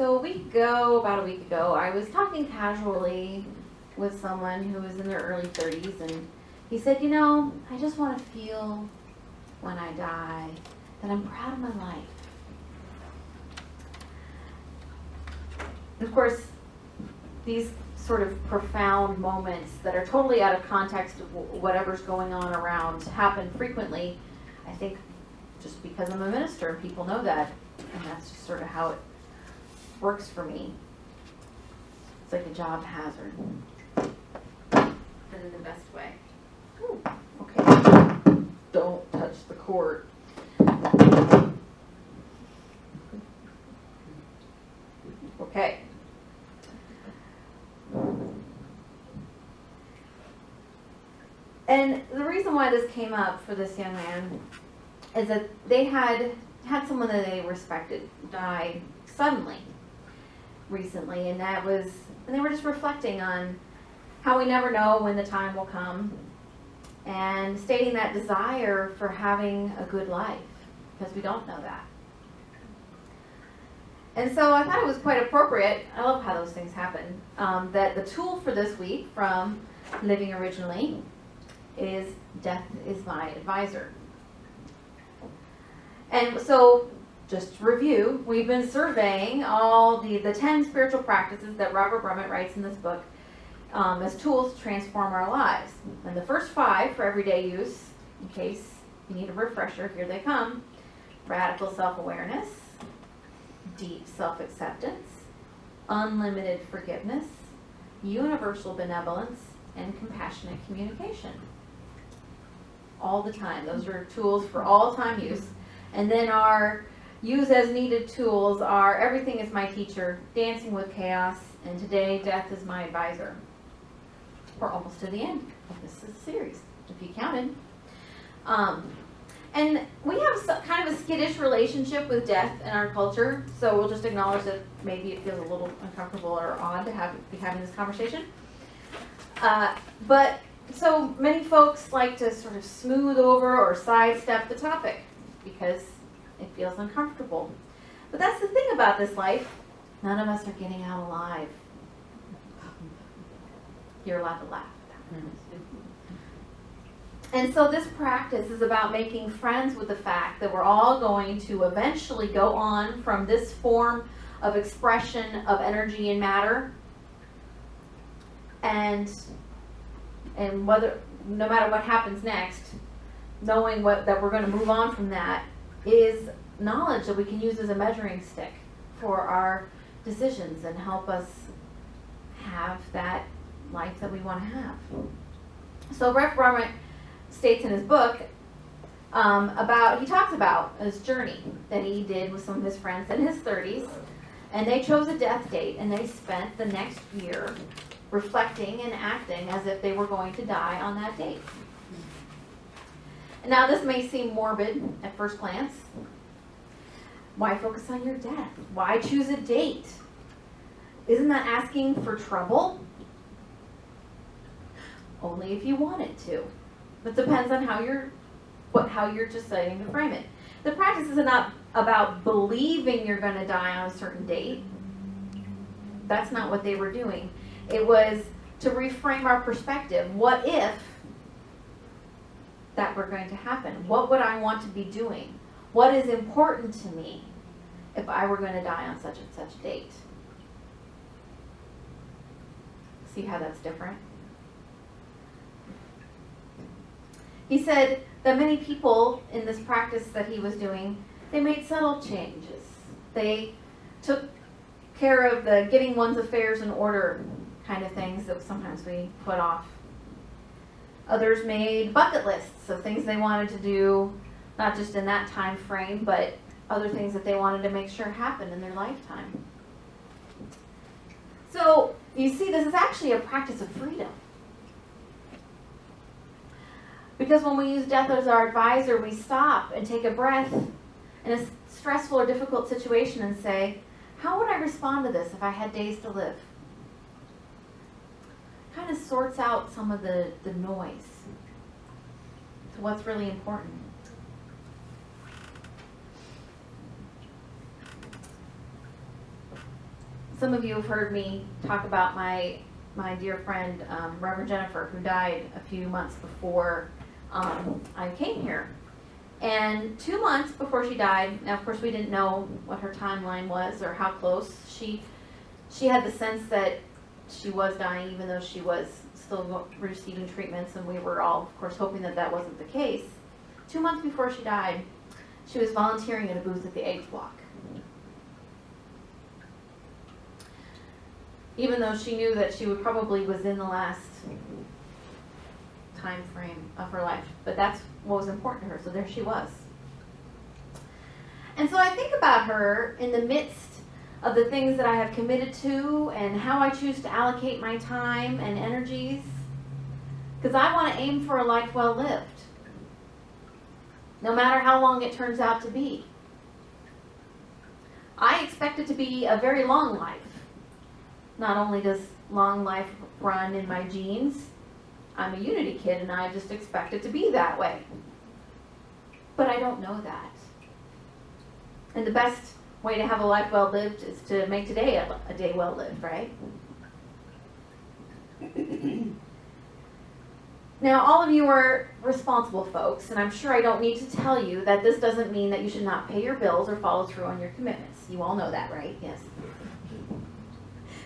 So about a week ago, I was talking casually with someone who was in their early 30s, and he said, I just want to feel when I die that I'm proud of my life. And of course, these sort of profound moments that are totally out of context of whatever's going on around happen frequently, I think, just because I'm a minister, people know that, and that's just sort of how it works for me. It's like a job hazard, but in the best way. Ooh, okay, don't touch the cord. Okay. And the reason why this came up for this young man is that they had someone that they respected die suddenly recently, and they were just reflecting on how we never know when the time will come, and stating that desire for having a good life, because we don't know that. And so I thought it was quite appropriate, I love how those things happen, that the tool for this week from Living Originally is Death is My Advisor. And so, just to review, we've been surveying all the 10 spiritual practices that Robert Brummett writes in this book as tools to transform our lives. And the first 5 for everyday use, in case you need a refresher, here they come. Radical self-awareness, deep self-acceptance, unlimited forgiveness, universal benevolence, and compassionate communication. All the time. Those are tools for all time use. And then our use as needed tools are Everything is My Teacher, Dancing with Chaos, and Today Death is My Advisor. We're almost to the end of this series, if you counted. And we have kind of a skittish relationship with death in our culture, so we'll just acknowledge that maybe it feels a little uncomfortable or odd to be having this conversation. But so many folks like to sort of smooth over or sidestep the topic because it feels uncomfortable. But that's the thing about this life. None of us are getting out alive. You're allowed to laugh. And so this practice is about making friends with the fact that we're all going to eventually go on from this form of expression of energy and matter, and no matter what happens next, knowing that we're going to move on from that is knowledge that we can use as a measuring stick for our decisions and help us have that life that we want to have. So Rev Brummett states in his book he talks about his journey that he did with some of his friends in his 30s, and they chose a death date, and they spent the next year reflecting and acting as if they were going to die on that date. Now, this may seem morbid at first glance. Why focus on your death? Why choose a date? Isn't that asking for trouble? Only if you want it to. It depends on how you're deciding to frame it. The practice is not about believing you're going to die on a certain date. That's not what they were doing. It was to reframe our perspective. What if that were going to happen? What would I want to be doing? What is important to me if I were going to die on such and such date? See how that's different? He said that many people in this practice that he was doing, they made subtle changes. They took care of the getting one's affairs in order kind of things that sometimes we put off. Others made bucket lists of things they wanted to do, not just in that time frame, but other things that they wanted to make sure happened in their lifetime. So, you see, this is actually a practice of freedom. Because when we use death as our advisor, we stop and take a breath in a stressful or difficult situation and say, how would I respond to this if I had days to live? Kind of sorts out some of the noise to what's really important. some of you have heard me talk about my dear friend, Reverend Jennifer, who died a few months before I came here. And 2 months before she died, now of course we didn't know what her timeline was or how close. She had the sense that she was dying, even though she was still receiving treatments, and we were all, of course, hoping that that wasn't the case. 2 months before she died, she was volunteering in a booth at the Eggs Block. Even though she knew that she would probably was in the last time frame of her life, but that's what was important to her, so there she was. And so I think about her in the midst of the things that I have committed to and how I choose to allocate my time and energies, because I want to aim for a life well lived, no matter how long it turns out to be. I expect it to be a very long life. Not only does long life run in my genes, I'm a Unity kid and I just expect it to be that way. But I don't know that. And the best way to have a life well lived is to make today a day well lived, right? Now, all of you are responsible folks, and I'm sure I don't need to tell you that this doesn't mean that you should not pay your bills or follow through on your commitments. You all know that, right? Yes.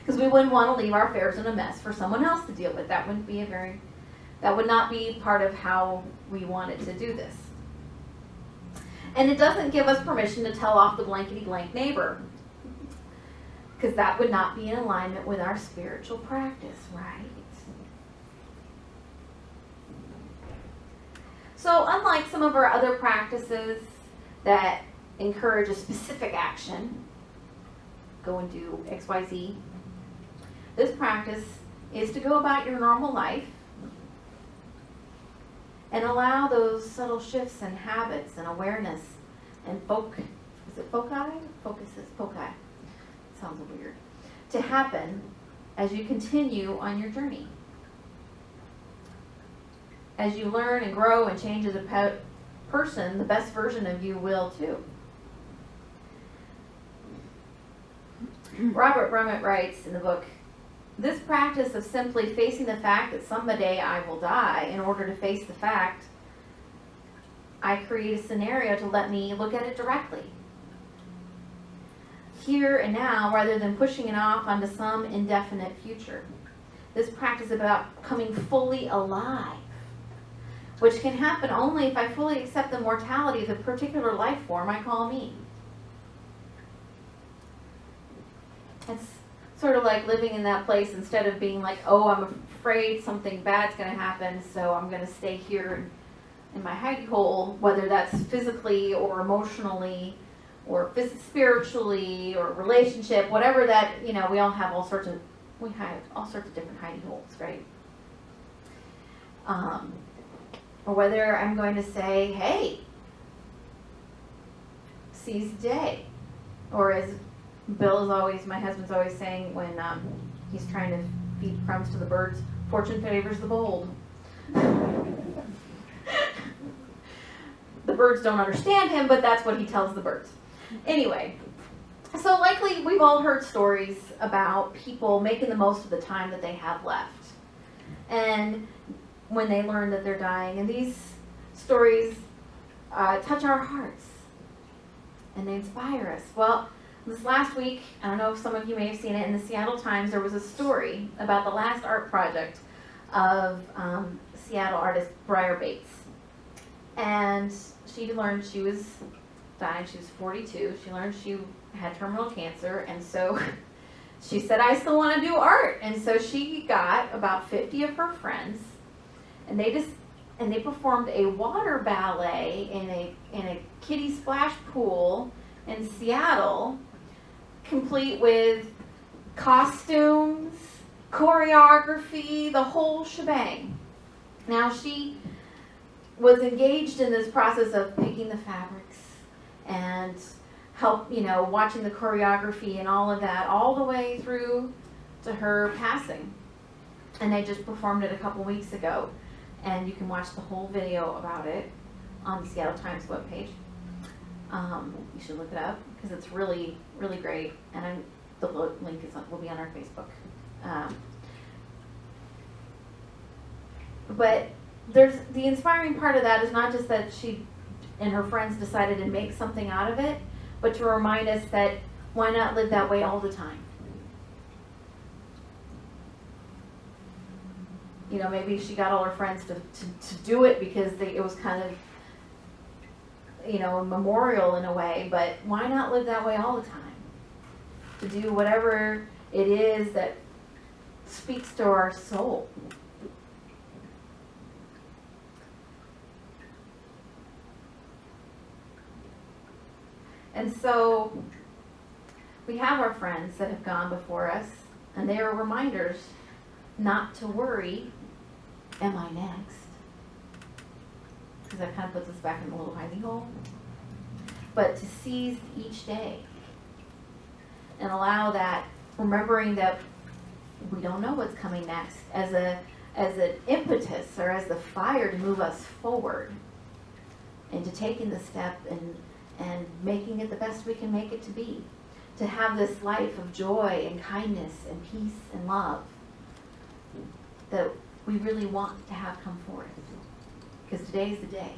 Because we wouldn't want to leave our affairs in a mess for someone else to deal with. That would not be part of how we wanted to do this. And it doesn't give us permission to tell off the blankety-blank neighbor, because that would not be in alignment with our spiritual practice, right? So unlike some of our other practices that encourage a specific action, go and do XYZ, this practice is to go about your normal life and allow those subtle shifts and habits and awareness and foci? Sounds weird. To happen as you continue on your journey. As you learn and grow and change as a person, the best version of you will too. Robert Brummett writes in the book, "This practice of simply facing the fact that someday I will die in order to face the fact, I create a scenario to let me look at it directly. Here and now, rather than pushing it off onto some indefinite future. This practice is about coming fully alive, which can happen only if I fully accept the mortality of the particular life form I call me." It's sort of like living in that place instead of being like, oh, I'm afraid something bad's going to happen, so I'm going to stay here in my hidey hole, whether that's physically or emotionally or spiritually or relationship, whatever that, we all have all sorts of different hidey holes, right? Or whether I'm going to say, hey, seize the day. Or as my husband's always saying when he's trying to feed crumbs to the birds, fortune favors the bold. The birds don't understand him, but that's what he tells the birds. Anyway, so likely we've all heard stories about people making the most of the time that they have left. And when they learn that they're dying, and these stories touch our hearts and they inspire us. Well, this last week, I don't know if some of you may have seen it, in the Seattle Times, there was a story about the last art project of Seattle artist Briar Bates. And she learned she was dying. She was 42. She learned she had terminal cancer, and so she said, I still want to do art. And so she got about 50 of her friends, and they performed a water ballet in a kiddie splash pool in Seattle, complete with costumes, choreography, the whole shebang. Now she was engaged in this process of picking the fabrics and watching the choreography and all of that, all the way through to her passing. And they just performed it a couple weeks ago. And you can watch the whole video about it on the Seattle Times webpage. You should look it up because it's really, really great. And the link will be on our Facebook. But there's the inspiring part of that is not just that she and her friends decided to make something out of it, but to remind us that why not live that way all the time? You know, maybe she got all her friends to do it because it was kind of, you know, a memorial in a way, but why not live that way all the time? To do whatever it is that speaks to our soul. And so we have our friends that have gone before us, and they are reminders not to worry, am I next? Because that kind of puts us back in the little hidey hole. But to seize each day and allow that, remembering that we don't know what's coming next, as an impetus or as the fire to move us forward and to taking the step and making it the best we can make it to be. To have this life of joy and kindness and peace and love that we really want to have come forth. Because today's the day.